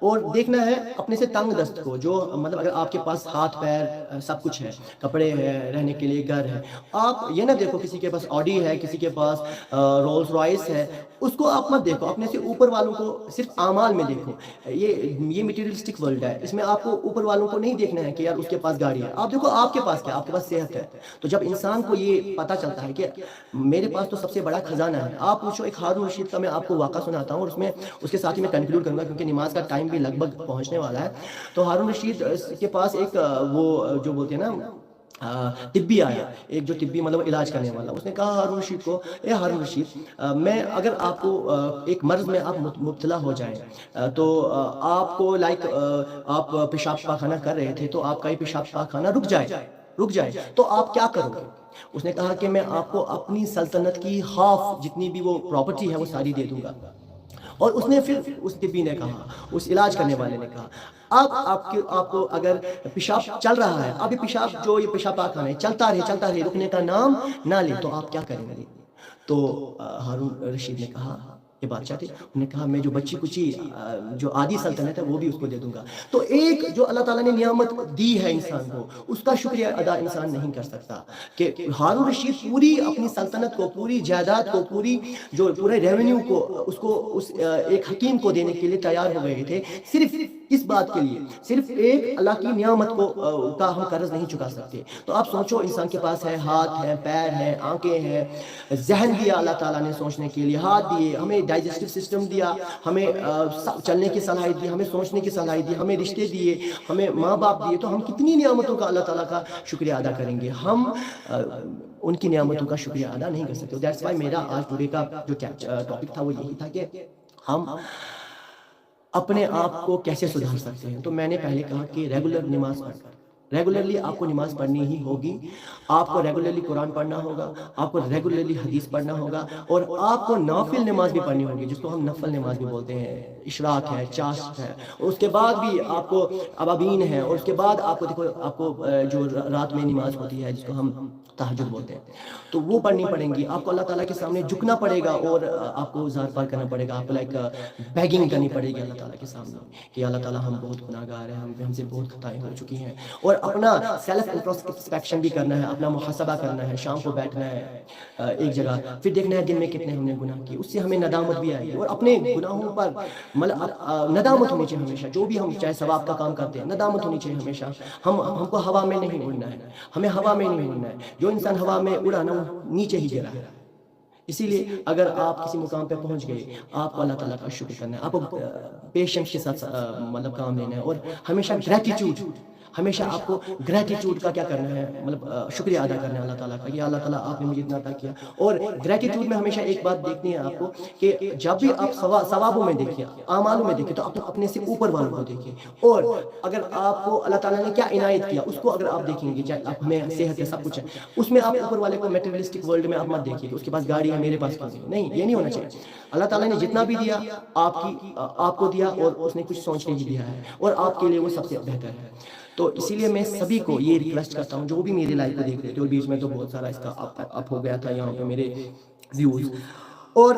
اور دیکھنا ہے اپنے سے تنگ دست کو، جو مطلب اگر آپ کے پاس ہاتھ پیر سب کچھ ہے، کپڑے ہیں، رہنے کے لیے گھر ہے، آپ یہ نہ دیکھو کسی کے پاس آڈی ہے، کسی کے پاس رولز رائس ہے، اس کو آپ مت دیکھو، اپنے سے اوپر والوں کو صرف اعمال میں دیکھو۔ یہ مٹیریلسٹک ورلڈ ہے، اس میں آپ کو اوپر والوں کو نہیں دیکھنا ہے کہ یار اس کے پاس گاڑی ہے، آپ دیکھو آپ کے پاس کیا، آپ کے پاس صحت ہے۔ تو جب انسان کو یہ پتہ چلتا ہے کہ میرے پاس تو سب سے بڑا خزانہ ہے، آپ پوچھو ایک ہارون رشید کا میں آپ کو واقعہ سناتا ہوں، اور اس کے ساتھ ہی میں کنکلوڈ کروں گا کیونکہ نماز کا ٹائم بھی لگ بھگ پہنچنے والا ہے۔ تو ہارون رشید کے پاس ایک وہ جو بولتے ہیں نا طبی آیا، ایک جو طبی مطلب علاج کرنے والا، اس نے کہا ہارون رشید کو، اے ہارون رشید، میں اگر آپ کو ایک مرض میں آپ مبتلا ہو جائیں تو آپ کو لائک آپ پیشاب پاخانہ کر رہے تھے تو آپ کا یہ پیشاب پاخانہ رک جائے تو آپ کیا کرو گے؟ اس نے کہا کہ میں آپ کو اپنی سلطنت کی ہاف جتنی بھی وہ پراپرٹی ہے وہ ساری دے دوں گا۔ اور اس نے پھر اس طبی نے کہا، اس علاج کرنے والے نے کہا، اب آپ کو اگر پیشاب چل رہا ہے، اب یہ پیشاب پاخانہ ہے چلتا رہے، رکنے کا نام نہ لے، تو آپ کیا کریں گے؟ تو ہارون رشید نے کہا، یہ بادشاہ تھے، انہوں نے کہا میں جو بچی کچی جو آدھی سلطنت ہے وہ بھی اس کو دے دوں گا۔ تو ایک جو اللہ تعالیٰ نے نعمت دی ہے انسان کو، اس کا شکریہ ادا انسان نہیں کر سکتا کہ ہارون رشید پوری اپنی سلطنت کو، پوری جائیداد کو، پورے ریونیو کو اس ایک حکیم کو دینے کے لیے تیار ہو گئے تھے، صرف اس بات کے لیے، صرف ایک اللہ کی نعمت کا ہم قرض نہیں چکا سکتے۔ تو آپ سوچو، انسان کے پاس ہے، ہاتھ ہے، پیر ہے، آنکھیں ہیں، ذہن دیا اللہ تعالیٰ نے سوچنے کے لیے، ہاتھ دیے، ہمیں ڈائجسٹو سسٹم دیا، ہمیں چلنے کی صلاحیت دی، ہمیں سوچنے کی صلاحیت دی، ہمیں رشتے دیے، ہمیں ماں باپ دیے، تو ہم کتنی نعمتوں کا اللہ تعالیٰ کا شکریہ ادا کریں گے؟ ہم ان کی نعمتوں کا شکریہ ادا نہیں کر سکتے۔ دیٹس وائی میرا آج ٹوڈے کا جو ٹاپک تھا وہ یہی تھا کہ ہم اپنے آپ کو کیسے سدھار سکتے ہیں۔ تو میں نے پہلے کہا کہ ریگولر نماز پڑھ کر، ریگولرلی آپ کو نماز پڑھنی ہی ہوگی، آپ کو ریگولرلی قرآن پڑھنا ہوگا، آپ کو ریگولرلی حدیث پڑھنا ہوگا، اور آپ کو نافل نماز بھی پڑھنی ہوگی، جس کو ہم نفل نماز بھی بولتے ہیں، اشراق ہے، چاشت ہے، اور اس کے بعد بھی آپ کو ابابین ہے، اور اس کے بعد آپ کو دیکھو آپ کو جو رات میں نماز ہوتی ہے جس کو ہم تہجد بولتے ہیں، تو وہ پڑھنی پڑیں گی۔ آپ کو اللہ تعالیٰ کے سامنے جھکنا پڑے گا، اور آپ کو زار پار کرنا پڑے گا، آپ کو لائک بیگنگ کرنی پڑے گی اللہ تعالیٰ کے سامنے کہ اللہ تعالیٰ ہم بہت گناہ گار ہیں، ہم سے بہت خطائیں ہو چکی ہیں، اور اپنا سیلف انٹروسپیکشن بھی کرنا ہے، اپنا محاسبہ کرنا ہے، شام کو بیٹھنا ہے ایک جگہ، پھر دیکھنا ہے دن میں کتنے ہم نے گناہ کی، اس سے ہمیں ندامت بھی آئے گی، اور اپنے گناہوں پر ندامت ہونی چاہیے ہمیشہ، جو بھی ہم چاہے ثواب کا کام کرتے ہیں ندامت ہونی چاہیے ہمیشہ۔ ہم کو ہوا میں نہیں اڑنا ہے، ہمیں ہوا میں نہیں اڑنا ہے، جو انسان ہوا میں اڑا نا وہ نیچے ہی گرا ہے۔ اسی لیے اگر آپ کسی مقام پہ پہنچ گئے، آپ کو اللہ تعالیٰ کا شکر کرنا ہے، آپ کو پیشنس کے ساتھ مطلب کام لینا ہے، اور ہمیشہ ہمیشہ آپ کو گریٹیٹیوڈ کا کیا کرنا ہے، مطلب شکریہ ادا کرنا ہے اللہ تعالیٰ کا، یا اللہ تعالیٰ آپ نے مجھے اتنا عطا کیا۔ اور گریٹیٹیوڈ میں ہمیشہ ایک بات دیکھنی ہے آپ کو کہ جب بھی آپ ثوابوں میں دیکھیں، اعمالوں میں دیکھیں، تو آپ اپنے سے اوپر والوں کو دیکھیں، اور اگر آپ کو اللہ تعالیٰ نے کیا عنایت کیا اس کو اگر آپ دیکھیں گے، آپ ہمیں صحت ہے، سب کچھ ہے، اس میں آپ اوپر والے کو میٹیریلسٹک ورلڈ میں آپ مت دیکھیے کہ اس کے پاس گاڑی ہے میرے پاس کیوں نہیں، یہ نہیں ہونا چاہیے۔ اللہ تعالیٰ نے جتنا بھی دیا آپ کو دیا، اور اس نے کچھ سوچ کے ہی دیا ہے، اور آپ کے لیے وہ سب سے بہتر ہے۔ تو اسی لیے میں سبھی کو یہ ریکویسٹ کرتا ہوں جو بھی میری لائف کو دیکھ رہے تھے، اور بیچ میں تو بہت سارا اس کا اپ ہو گیا تھا یہاں پہ میرے ویوز، اور